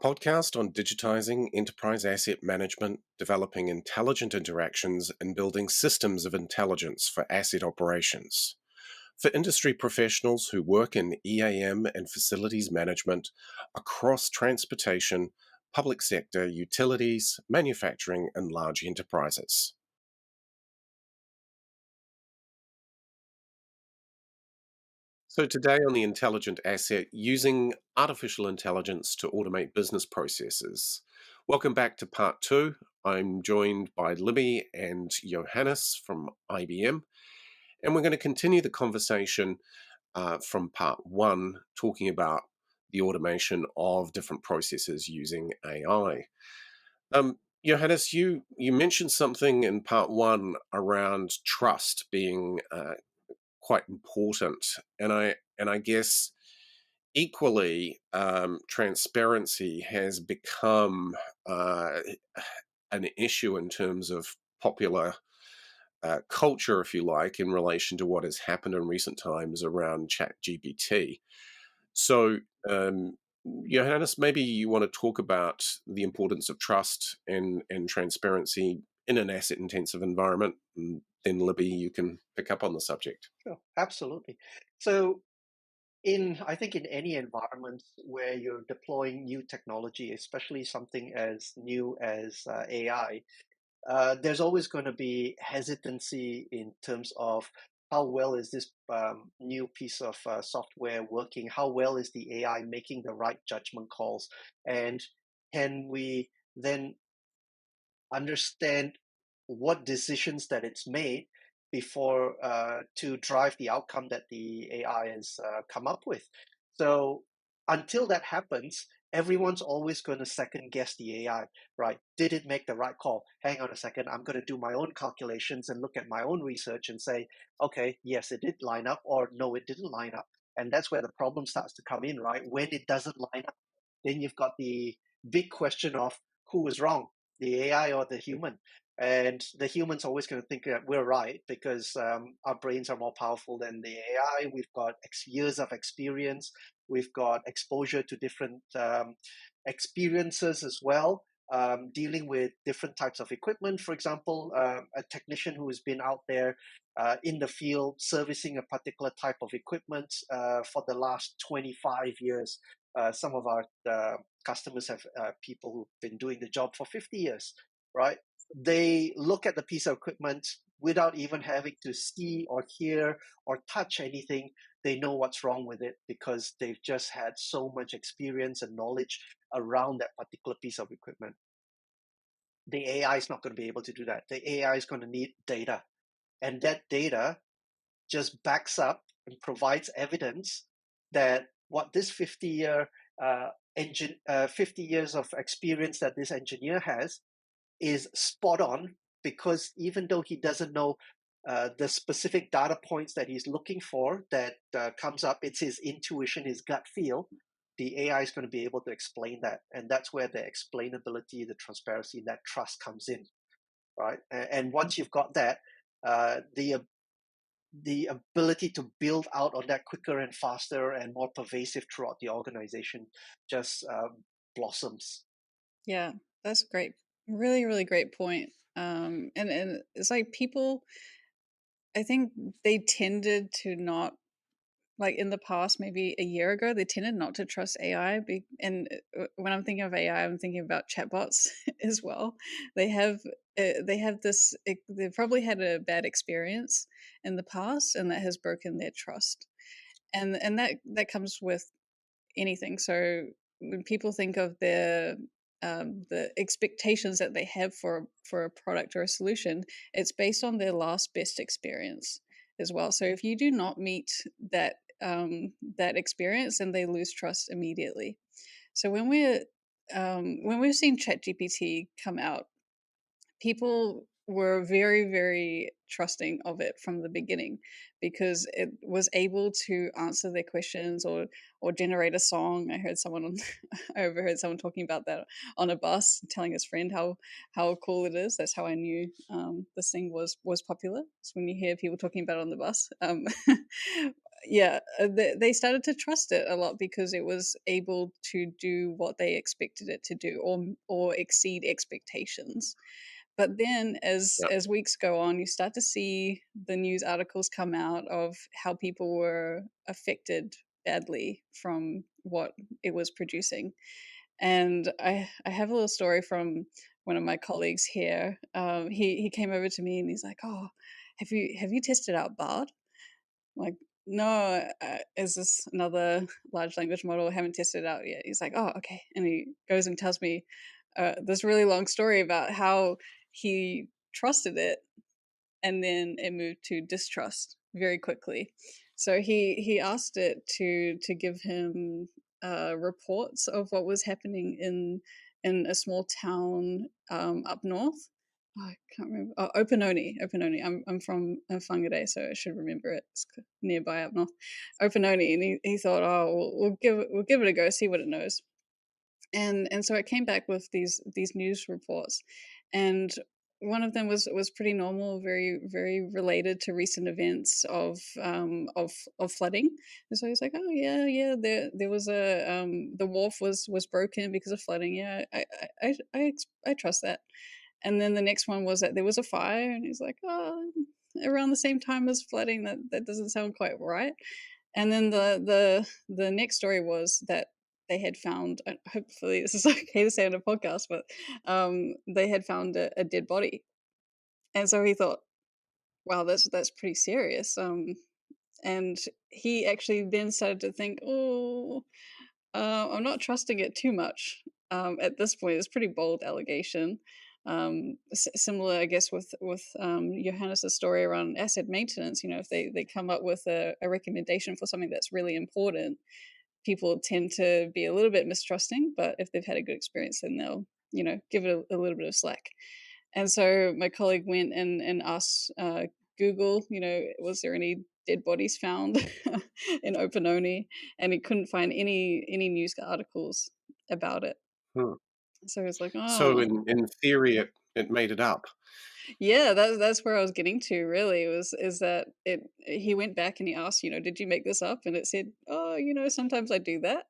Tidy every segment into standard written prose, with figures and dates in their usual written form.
podcast on digitizing enterprise asset management, developing intelligent interactions, and building systems of intelligence for asset operations. For industry professionals who work in EAM and facilities management across transportation, public sector, utilities, manufacturing, and large enterprises. So, today on the intelligent asset, using artificial intelligence to automate business processes. Welcome back to part two. I'm joined by Libby and Johhannes from IBM, and we're going to continue the conversation from part one, talking about the automation of different processes using AI. Johannes, you mentioned something in part one around trust being quite important, and I guess equally transparency has become an issue in terms of popular culture, if you like, in relation to what has happened in recent times around ChatGPT. So, um, Johannes, maybe you want to talk about the importance of trust and transparency in an asset intensive environment. And then, Libby, you can pick up on the subject. Sure, absolutely. I think in any environment where you're deploying new technology, especially something as new as AI, there's always going to be hesitancy in terms of how well is this new piece of software working? How well is the AI making the right judgment calls? And can we then understand what decisions that it's made before to drive the outcome that the AI has come up with. So until that happens, everyone's always going to second guess the AI, right? Did it make the right call? Hang on a second, I'm going to do my own calculations and look at my own research and say, okay, yes, it did line up, or no, it didn't line up. And that's where the problem starts to come in, right? When it doesn't line up, then you've got the big question of who was wrong, the AI or the human. And the human's always going to think that we're right because our brains are more powerful than the AI. We've got years of experience. We've got exposure to different experiences as well, dealing with different types of equipment. For example, a technician who has been out there in the field servicing a particular type of equipment for the last 25 years. Some of our customers have people who've been doing the job for 50 years, right? They look at the piece of equipment without even having to see or hear or touch anything. They know what's wrong with it because they've just had so much experience and knowledge around that particular piece of equipment. The AI is not going to be able to do that. The AI is going to need data, and that data just backs up and provides evidence that what this 50 years of experience that this engineer has is spot on, because even though he doesn't know the specific data points that he's looking for that comes up, it's his intuition, his gut feel. The AI is going to be able to explain that, and that's where the explainability, the transparency, that trust comes in, right? And once you've got that, the ability to build out on that quicker and faster and more pervasive throughout the organization just blossoms. Yeah, that's great. Really, really great point. And it's like people, I think they tended to not, like in the past, maybe a year ago, they tended not to trust AI. And when I'm thinking of AI, I'm thinking about chatbots as well. They have this. They probably had a bad experience in the past, and that has broken their trust. And that comes with anything. So when people think of the expectations that they have for a product or a solution, it's based on their last best experience as well. So if you do not meet that experience, then they lose trust immediately. So when we've seen ChatGPT come out, people were very, very trusting of it from the beginning because it was able to answer their questions or generate a song. I overheard someone talking about that on a bus, telling his friend how cool it is. That's how I knew this thing was popular. So when you hear people talking about it on the bus, yeah, they started to trust it a lot because it was able to do what they expected it to do, or exceed expectations. But then, Yeah. as weeks go on, you start to see the news articles come out of how people were affected badly from what it was producing. And I have a little story from one of my colleagues here. He came over to me and he's like, "Oh, have you tested out Bard?" Like, no, is this another large language model? I haven't tested it out yet. He's like, oh, okay. And he goes and tells me this really long story about how he trusted it and then it moved to distrust very quickly. So he asked it to give him reports of what was happening in a small town up north. Oh, I can't remember. Oh, Opanoni. I'm from Whangarei, so I should remember it. It's nearby up north. Opanoni, and he thought, oh, we'll give it a go, see what it knows. And so it came back with these news reports, and one of them was pretty normal, very related to recent events of flooding. And so he's like, oh yeah, there was a the wharf was broken because of flooding. Yeah, I trust that. And then the next one was that there was a fire, and he's like, oh, around the same time as flooding, that doesn't sound quite right. And then the next story was that they had found, hopefully this is okay to say on a podcast, but they had found a dead body. And so he thought, wow, that's pretty serious. And he actually then started to think, oh, I'm not trusting it too much at this point. It's a pretty bold allegation. Similar, I guess, with Johannes' story around asset maintenance. You know, if they come up with a recommendation for something that's really important, people tend to be a little bit mistrusting. But if they've had a good experience, then they'll, give it a little bit of slack. And so my colleague went and asked Google, was there any dead bodies found in Opanoni? And he couldn't find any news articles about it. Hmm. So he was like, So oh, in theory, it made it up. yeah, that's where I was getting to. Really, was is that it? He went back and he asked, did you make this up? And it said, oh, sometimes I do that.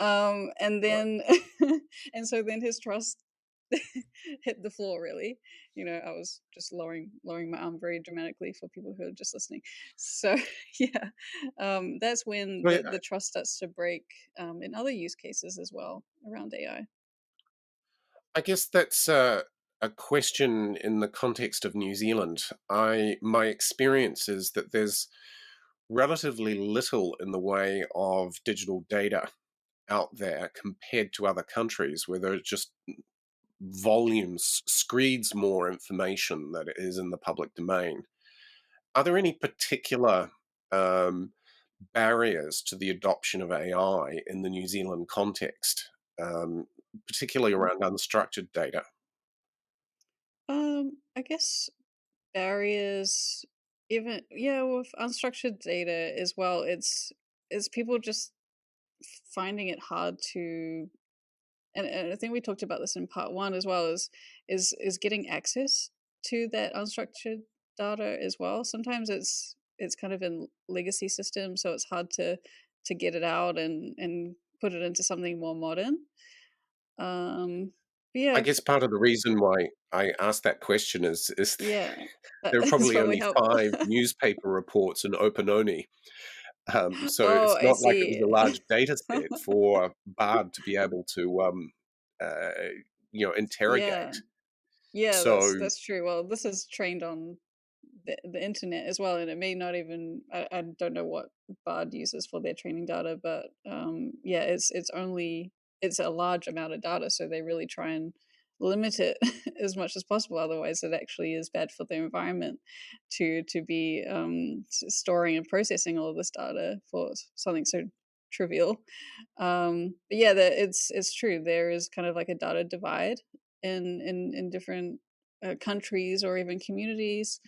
And Right. then and so then his trust hit the floor. Really, I was just lowering my arm very dramatically for people who are just listening. So yeah, that's when But the trust starts to break in other use cases as well around AI. I guess that's a question in the context of New Zealand. My experience is that there's relatively little in the way of digital data out there compared to other countries where there's just volumes, screeds more information that is in the public domain. Are there any particular um, barriers to the adoption of AI in the New Zealand context, particularly around unstructured data? I guess barriers, even yeah, with unstructured data as well. It's people just finding it hard to, and I think we talked about this in part one as well, is getting access to that unstructured data as well. Sometimes it's kind of in legacy systems, so it's hard to get it out and put it into something more modern. Um, but I yeah, guess part of the reason why I asked that question is yeah, there are that's probably probably only helpful. 5 newspaper reports in Opanoni, so Oh, it's I not like it was see. a large data set for Bard to be able to, uh, Yeah. interrogate. Yeah, So that's true. Well, this is trained on the internet as well, and it may not even. I don't know what Bard uses for their training data, but yeah, it's a large amount of data, so they really try and limit it as much as possible. Otherwise, it actually is bad for the environment to be storing and processing all of this data for something so trivial. But yeah, it's true. There is kind of like a data divide in different countries or even communities,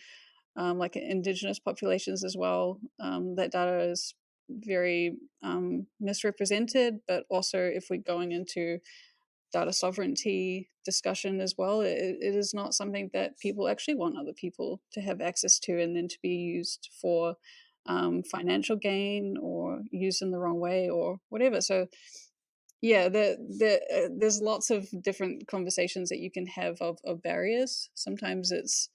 like indigenous populations as well. That data is very misrepresented, but also if we're going into data sovereignty discussion as well, it is not something that people actually want other people to have access to and then to be used for financial gain or used in the wrong way or whatever. So yeah, there's lots of different conversations that you can have of barriers. Sometimes it's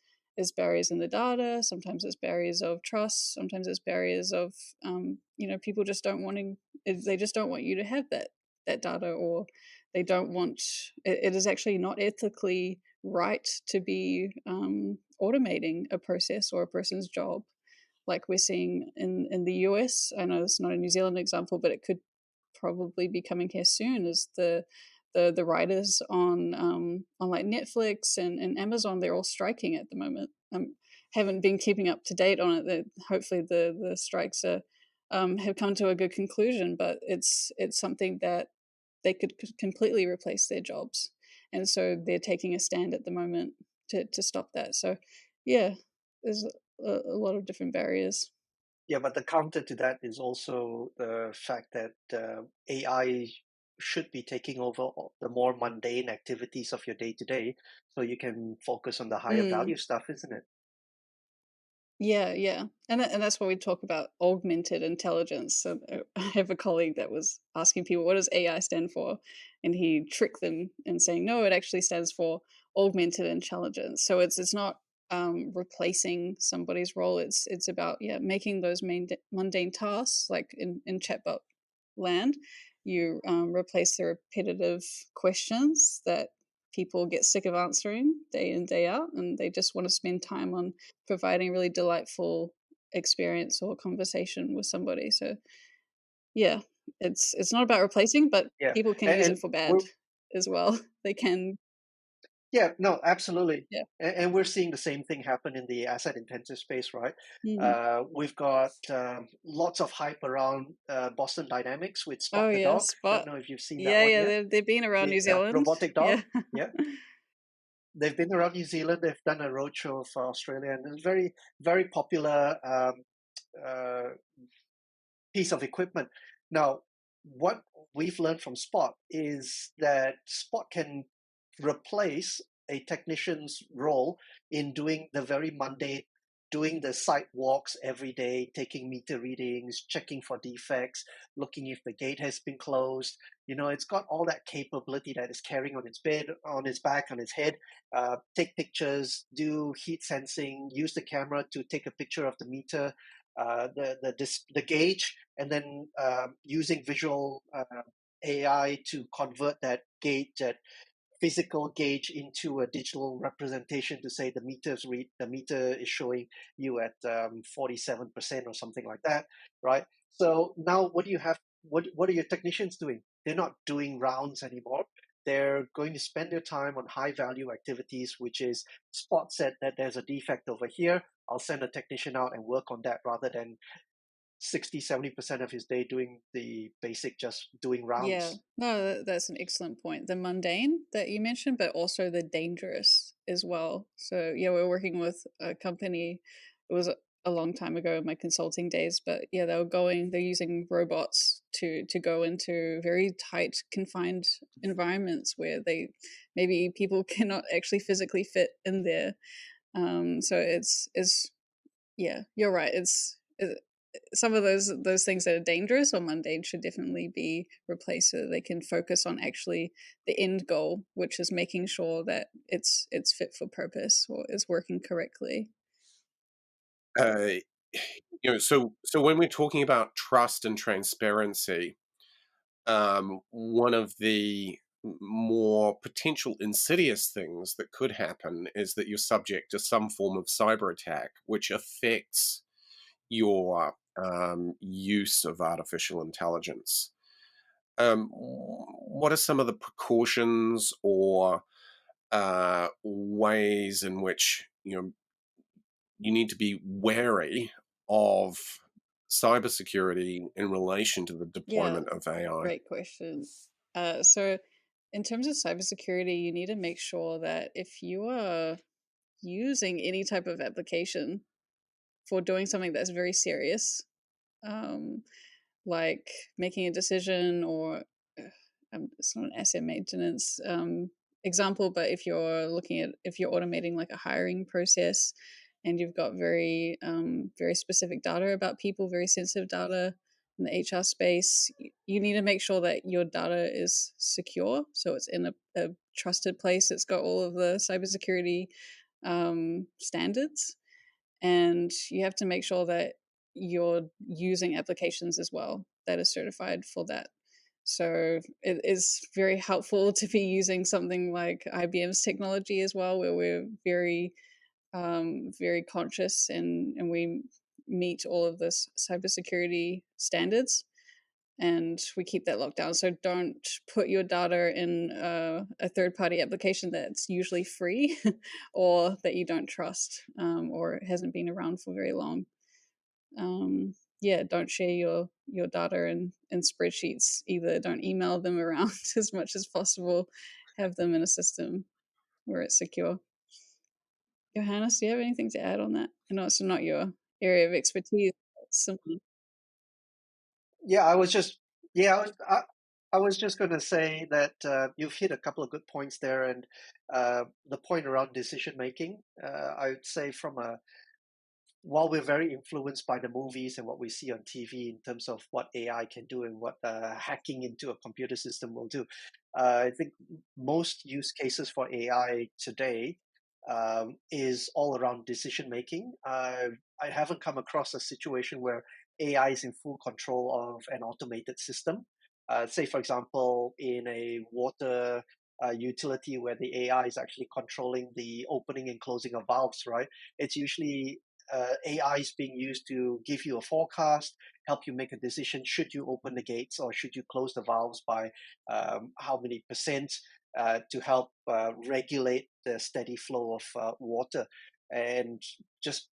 barriers in the data. Sometimes it's barriers of trust. Sometimes it's barriers of people just don't wanting. They just don't want you to have that data, or they don't want. It is actually not ethically right to be automating a process or a person's job, like we're seeing in the US. I know it's not a New Zealand example, but it could probably be coming here soon. Is the writers on like Netflix and Amazon? They're all striking at the moment. Haven't been keeping up to date on it. That hopefully the strikes are have come to a good conclusion, but it's something that they could completely replace their jobs, and so they're taking a stand at the moment to stop that. So yeah, there's a lot of different barriers. Yeah, but the counter to that is also the fact that AI should be taking over the more mundane activities of your day to day, so you can focus on the higher Mm. value stuff, isn't it? Yeah, yeah, and that's why we talk about augmented intelligence. So I have a colleague that was asking people, "What does AI stand for?" And he tricked them in saying, "No, it actually stands for augmented intelligence." So it's not replacing somebody's role. It's about making those mundane tasks like in chatbot land. You replace the repetitive questions that people get sick of answering day in day out, and they just want to spend time on providing really delightful experience or conversation with somebody. So yeah, it's not about replacing, but Yeah, people can use it and for bad we're as well. They can, yeah, no, absolutely. yeah. And we're seeing the same thing happen in the asset intensive space, right? Mm. We've got lots of hype around Boston Dynamics with Spot Oh the yeah, dog. Don't Spot. know if you've seen that Yeah, one yeah, yet. they've been around New Yeah, Zealand. robotic dog. Yeah. Yeah, they've been around New Zealand. They've done a roadshow for Australia, and it's very, very popular uh, piece of equipment. Now, what we've learned from Spot is that Spot can replace a technician's role in doing the very mundane, doing the site walks every day, taking meter readings, checking for defects, looking if the gate has been closed. You know, it's got all that capability that is carrying on its bed, on its back, on its head. Take pictures, do heat sensing, use the camera to take a picture of the meter, the gauge, and then using visual AI to convert that physical gauge into a digital representation to say the meter is showing you at 47% or something like that, right? So now what do you have? What are your technicians doing? They're not doing rounds anymore. They're going to spend their time on high value activities, which is spot set that there's a defect over here. I'll send a technician out and work on that rather than 60-70% of his day doing the basic, just doing Yeah, rounds. no, that's an excellent point. The mundane that you mentioned, but also the dangerous as well. So, yeah, we're working with a company. It was a long time ago in my consulting days, but yeah, they're using robots to go into very tight, confined environments where they maybe people cannot actually physically fit in there. So it's yeah, you're right. Some of those things that are dangerous or mundane should definitely be replaced so that they can focus on actually the end goal, which is making sure that it's fit for purpose or is working correctly. Uh, so when we're talking about trust and transparency, one of the more potential insidious things that could happen is that you're subject to some form of cyber attack, which affects your use of artificial intelligence. What are some of the precautions or ways in which you need to be wary of cybersecurity in relation to the Yeah, deployment of AI? great question. So, in terms of cybersecurity, you need to make sure that if you are using any type of application for doing something that's very serious, um, like making a decision or it's not an asset maintenance example, but if you're automating like a hiring process and you've got very specific data about people, very sensitive data in the HR space, you need to make sure that your data is secure. So it's in a trusted place. It's got all of the cybersecurity standards, and you have to make sure that you're using applications as well that are certified for that. So it is very helpful to be using something like IBM's technology as well, where we're very conscious, and we meet all of this cybersecurity standards, and we keep that locked down. So don't put your data in a third party application that's usually free or that you don't trust, or hasn't been around for very long. Yeah, don't share your data in spreadsheets either. Don't email them around as much as possible. Have them in a system where it's secure. Johannes, do you have anything to add on that? I know it's not your area of expertise. Yeah, I was just yeah, I was just going to say that you've hit a couple of good points there, and the point around decision making. I would say from a while we're very influenced by the movies and what we see on TV in terms of what AI can do and what hacking into a computer system will do, I think most use cases for AI today is all around decision making. I haven't come across a situation where AI is in full control of an automated system. Say, for example, in a water utility where the AI is actually controlling the opening and closing of valves, right? It's usually AI is being used to give you a forecast, help you make a decision. Should you open the gates or should you close the valves by how many percent to help regulate the steady flow of water, and just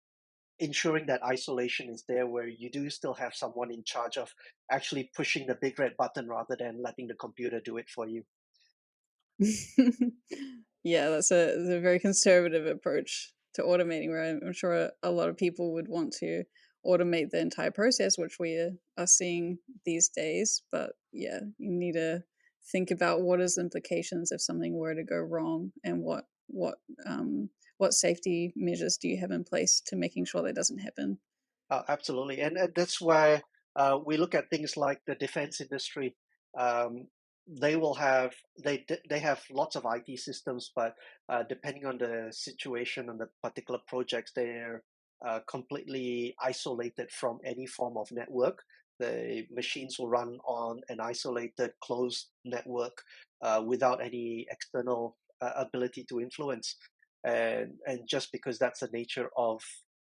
ensuring that isolation is there where you do still have someone in charge of actually pushing the big red button rather than letting the computer do it for you. Yeah, that's a very conservative approach to automating, where I'm sure a lot of people would want to automate the entire process, which we are seeing these days. But yeah, you need to think about what is the implications if something were to go wrong, and what safety measures do you have in place to making sure that doesn't happen. Absolutely, and that's why we look at things like the defense industry. Um, they will have they have lots of IT systems, but depending on the situation and the particular projects, they're completely isolated from any form of network. The machines will run on an isolated, closed network without any external ability to influence. And just because that's the nature of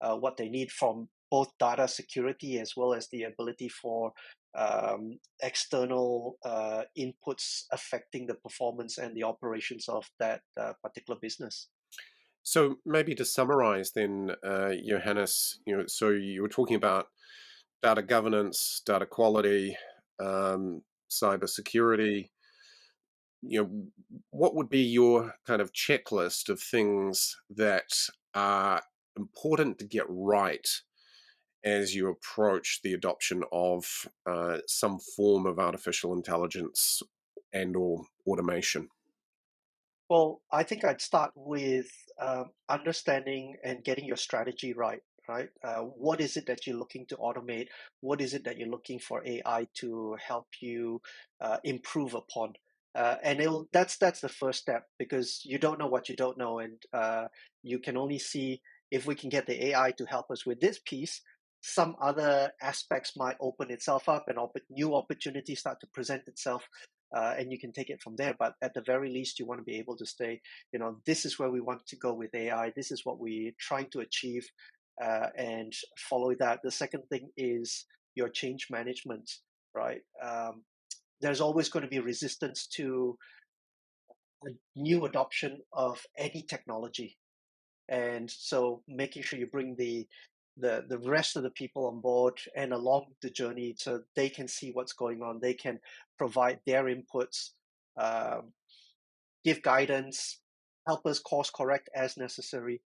what they need from both data security as well as the ability for external inputs affecting the performance and the operations of that particular business. So maybe to summarize then, Johannes, so you were talking about data governance, data quality, cyber security. What would be your kind of checklist of things that are important to get right as you approach the adoption of some form of artificial intelligence and or automation? Well, I think I'd start with understanding and getting your strategy right. Right? What is it that you're looking to automate? What is it that you're looking for AI to help you improve upon? That's the first step, because you don't know what you don't know, and you can only see if we can get the AI to help us with this piece. Some other aspects might open itself up, and new opportunities start to present itself, and you can take it from there. But at the very least, you want to be able to say, this is where we want to go with AI. This is what we're trying to achieve, and follow that. The second thing is your change management, right? There's always going to be resistance to a new adoption of any technology, and so making sure you bring the rest of the people on board and along the journey so they can see what's going on, they can provide their inputs, um, give guidance, help us course correct as necessary,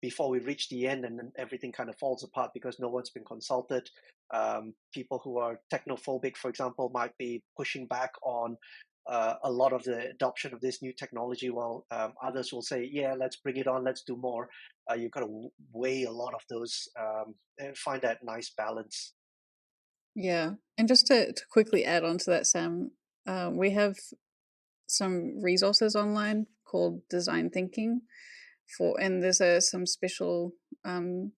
before we reach the end, and then everything kind of falls apart because no one's been consulted. People who are technophobic, for example, might be pushing back on a lot of the adoption of this new technology, while others will say, "Yeah, let's bring it on, let's do more." You've got to weigh a lot of those and find that nice balance. Yeah. And just to quickly add on to that, Sam, we have some resources online called design thinking for, and there's some special um,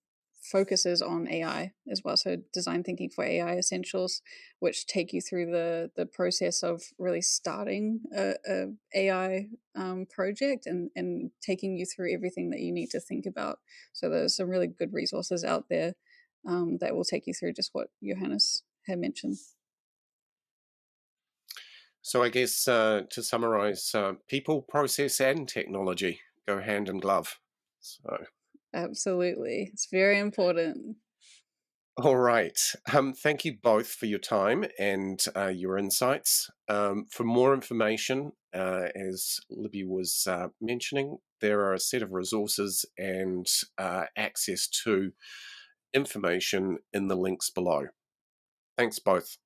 focuses on AI as well. So design thinking for AI essentials, which take you through the process of really starting a AI project, and taking you through everything that you need to think about. So there's some really good resources out there that will take you through just what Johannes had mentioned. So I guess to summarize, people, process, and technology go hand in glove. So, Absolutely, it's very important. all right. Thank you both for your time and your insights. For more information, as Libby was mentioning, there are a set of resources and access to information in the links below. Thanks both.